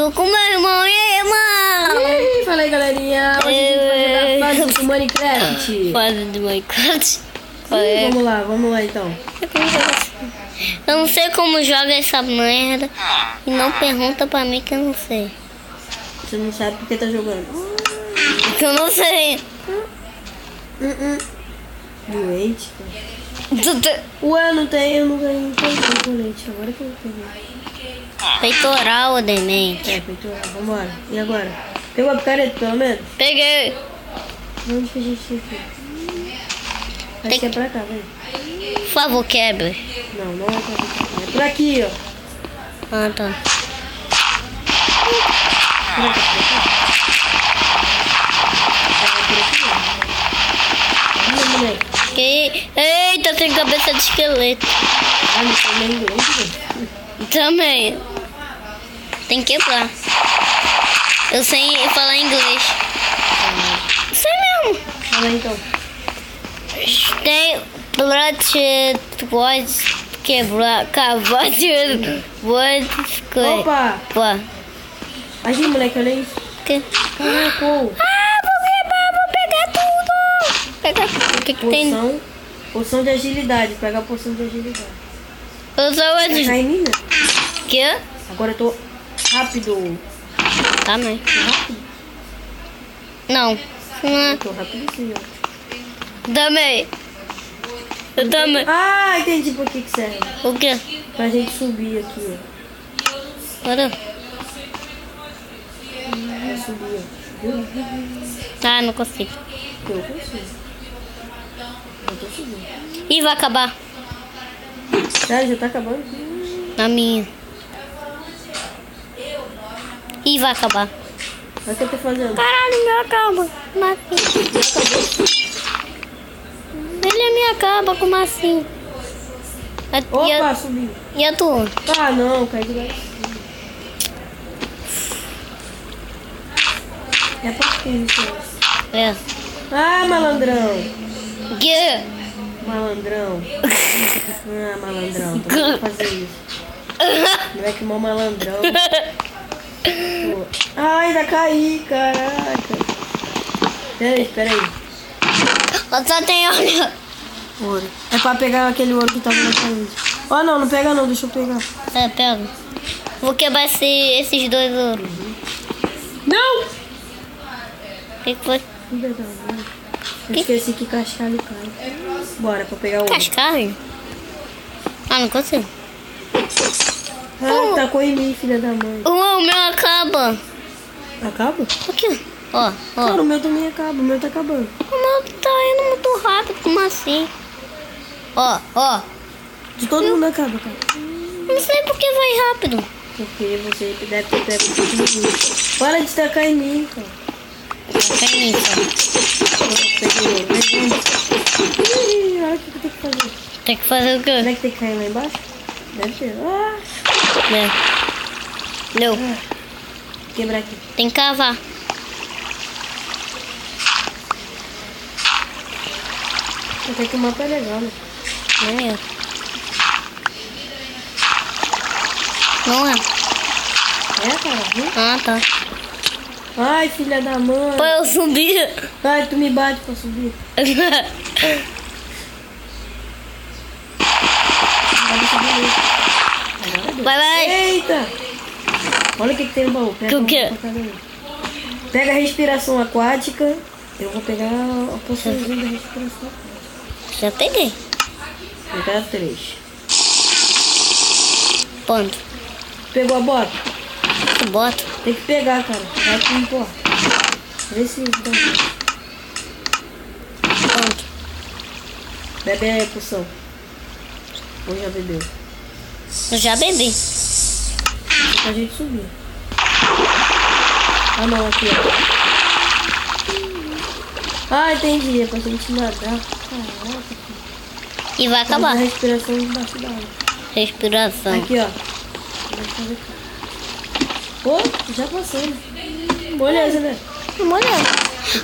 tô com meu irmão. E aí, irmão? E aí, fala aí, galerinha. Hoje a gente vai jogar fase do Minecraft. Fase do Minecraft? Vamos lá então. Eu não sei como joga essa merda. E não pergunta pra mim que eu não sei. Você não sabe porque tá jogando. Que eu não sei. Doente, cara. Ué, não tem, eu não ganhei colete. Agora que eu peguei. Peitoral, demente. É, peitoral, vambora. E agora? Pegou a picareta, pelo menos? Peguei. Onde que a gente tem que ir? Acho que é pra cá, velho. Por favor, quebre. Não é pra cá. É por aqui, ó. Ah, tá. Eita, tem cabeça de esqueleto. Ah, não sei nem inglês, Também. Tem que quebrar. Eu sei falar inglês. Sei mesmo. Fala então. Tem blood quebrar, cavar, Opa! Pô. Aqui, moleque, olha isso. Que? Caraca, Vou pegar tudo. Pegar tudo. O que tem? Poção de agilidade. Pega a poção de agilidade. Eu sou Vai cair em mim, né? Que? Agora eu tô rápido. Também. Tô rápido? Não. Não é. Eu tô rápido sim, ó. Também. Eu também. Ah, entendi por que serve. O quê? Pra gente subir aqui, ó. Bora. Subir, ó. Ah, não consigo. Eu consigo. Eu tô subindo. Ih, vai acabar. Sério, já tá acabando? Na minha. Ih, vai acabar. Olha o que eu tô fazendo. Caralho, meu acaba. Como assim? Ele me acaba, como assim? Opa, subi. E a tua? Ah, não, cai de lá. É pra que isso? É. Ah, malandrão. Que? Malandrão. Ah, malandrão. Pra fazer isso. Moleque mó malandrão. Pô. Ai, vai cair, caraca. Espera aí. Só tem olho. Ouro. É pra pegar aquele ouro que tava na parede. Ó, não pega não, deixa eu pegar. É, pega. Vou quebrar esses dois ouros. Não! O que foi? Eu esqueci que cascalho cai. Bora, pra pegar o ouro. Cascalho? Ah, não consigo. Ah, tacou em mim, filha da mãe. O meu acaba. Acaba? O quê? Ó. Cara, o meu também acaba, o meu tá acabando. O meu tá indo muito rápido, como assim? Ó. De todo mundo acaba, cara. Não sei por que vai rápido. Porque você deve ter pego tudo em mim. Para de tacar em mim, cara. Tem isso. Ih, olha o que eu tenho que fazer. Tem que fazer o quê? Será que tem que cair lá embaixo? Deve ter. Ah! Não. Quebrar aqui. Tem que cavar. Até que o mapa é legal, né? Não é. Não é. É, cara? Ah, tá. Ai, filha da mãe. Pô, eu subi. Ai, tu me bate pra subir. Vai. Eita! Olha o que tem no baú. Pega O quê? Pega a respiração aquática. Eu vou pegar a poçãozinha da respiração aquática. Já peguei. Vou pegar 3. Ponto. Pegou a bota? Bota. Tem que pegar, cara. Vai que não importa. Vê se dá. Ponto. Bebe aí a poção. Ou já bebeu? Eu já bebi. Pra gente subir. Ah não, aqui ó. Ah, entendi. É pra gente nadar. Caraca. E vai acabar. A respiração embaixo da água. Respiração. Aqui ó. Pô, já passou. Moleza, né? Olha.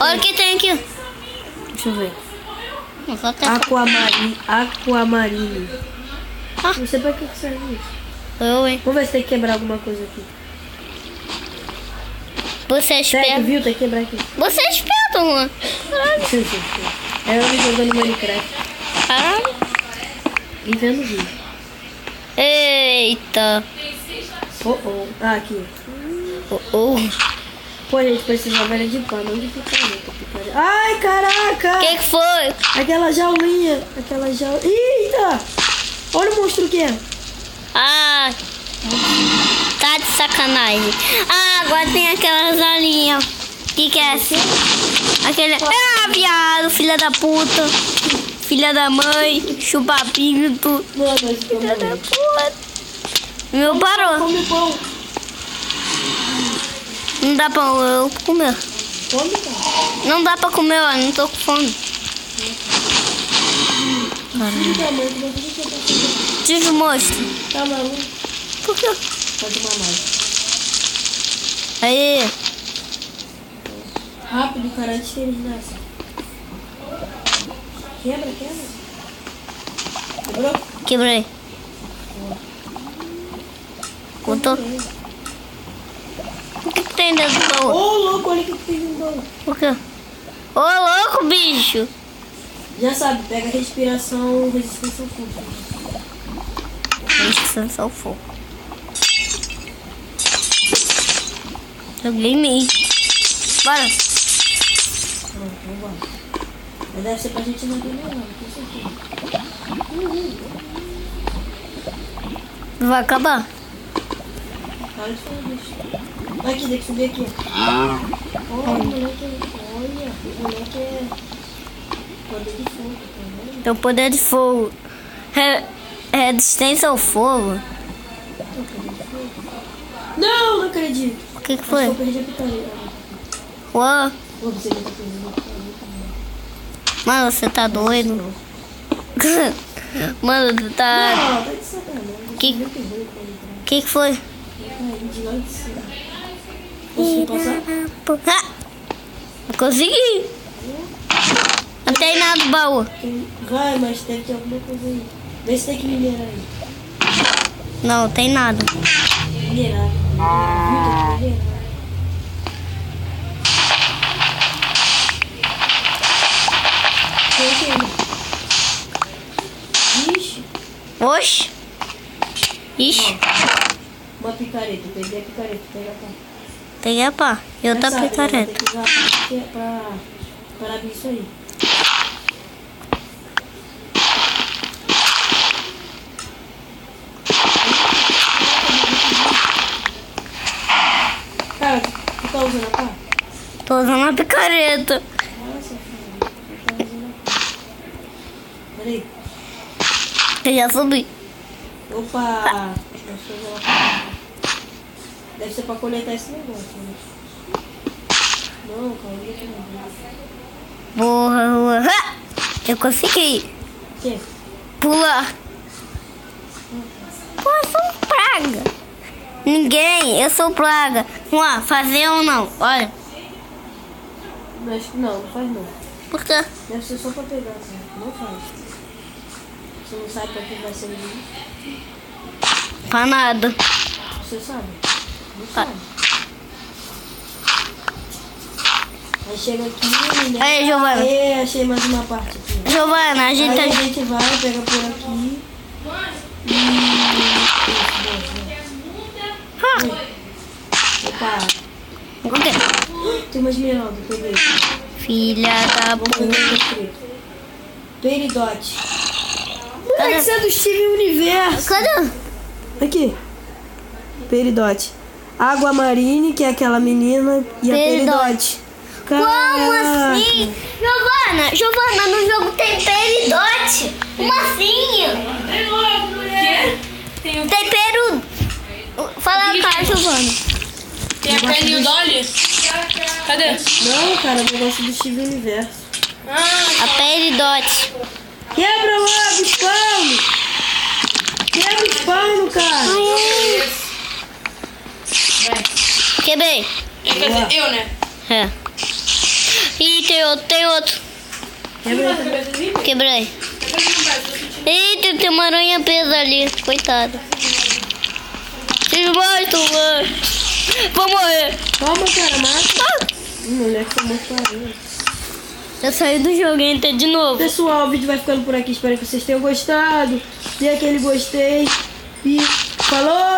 Olha o que tem aqui. Deixa eu ver. Só tem Aquamarine. Ah. Não sei pra que serve isso. eu, hein? Vamos ver se tem que quebrar alguma coisa aqui. Você é Certo, esperto. viu? Tem que quebrar aqui. Você é esperto, mano. Caralho. É eu me jogando Minecraft. Caralho. E vendo vídeo. Eita. Ah, aqui. Oh. Pô, a gente precisava era de pano, não de picareta. Ai, caraca! Que foi? Aquela jaulinha. Eita! Olha o monstro que é. Ah. Tá de sacanagem. Ah, agora tem aquelas alinhas. Que é essa? Aquele... Ah, viado, filha da puta. Filha da mãe. Chupa pinto. Mano, esse Filha da puta. Meu parou. Come pão. Não dá pra eu comer. Come, cara. Não dá pra comer, ó. Não tô com fome. Te mostro. Tá maluco? Por quê? Pode tomar mais. Aí. Rápido, cara, antes que eles nascem. Quebra. Quebrou? Quebrei. Botou. O que tem dentro do baú? Ô, louco, olha o que tem no baú. Por quê? Ô, louco, bicho. Já sabe, pega respiração, resistência ao fogo. Resistência ao fogo. Joguei em mim. Bora. Vamos. Mas deve ser pra gente não ver não, com certeza. Vai acabar. Para de falar disso. Aqui, tem que subir aqui. Olha, o moleque é poder de fogo, tá vendo? Tem o poder de fogo. Resistência ao fogo. Não acredito. O que Acho que foi? eu perdi a picareta. Ué, Vou dizer que eu tô perdendo a picareta. mano, você tá doido? Mano, tu tá... Não, tá de sacanagem. Que- Muito ruim pra entrar. Que foi? Eu caí de lá de cima. Posso passar? Ah, não consegui. Não tem nada no baú. Vai, mas deve ter alguma coisa aí. Vê se tem que minerar aí. Não, tem nada. Minerar. Minerar. Tem aqui ainda. Ixi. Oxe. Ixi. Uma picareta. Peguei a picareta. Pega a pá. Peguei a pá. E outra Já sabe, né? picareta. Tem que usar a pá pra abrir isso aí. Cara, tu tá usando a pá? Tô usando a picareta. Nossa, cara. Tu tá usando a pá. Peraí. Eu já subi. Opa! Deixa eu usar a pá. Deve ser pra coletar esse negócio, né? Não, calma aí. Porra. Ah, eu consegui. O quê? Pular. Pô, eu sou praga. Ninguém, eu sou praga. Vamos lá, fazer ou não? Olha. Acho que não faz não. Por quê? Deve ser só pra pegar, assim. Não faz. Você não sabe pra que vai ser isso? Pra nada. Você sabe? Não Ah. sabe. Aí chega aqui, né? Aí, Giovana. Aê, achei mais uma parte aqui. Giovana, a gente Aí tá... a gente vai, pega por aqui. Opa, O quê? tem uma esmeralda, peguei. Filha da Vamos puta. pegar o preto. Peridote. Moleque, isso é do Steven Universo. Cadê? Aqui. Peridote. Água Marine, que é aquela menina, e a Peridote. Peridote. Como Caraca. assim? Giovana, no jogo tem peridote. Como assim? Tem Tem peru. Fala cá, Giovana. a perninha Dolly? Cadê? Não, cara, eu gosto do Steven Universo. A peridote. Quebra logo os panos! Quebra os panos, cara! Quebrei. Eu, né? É. Ih, tem outro. Quebra aí. Quebrei. Eita, tem uma aranha presa ali. Coitada. Vocês gostam, mano? Vou morrer. Calma, cara, mata. Moleque, tá muito parado. Eu saí do jogo e entrei de novo. Pessoal, o vídeo vai ficando por aqui. Espero que vocês tenham gostado. Dê aquele gostei. E falou!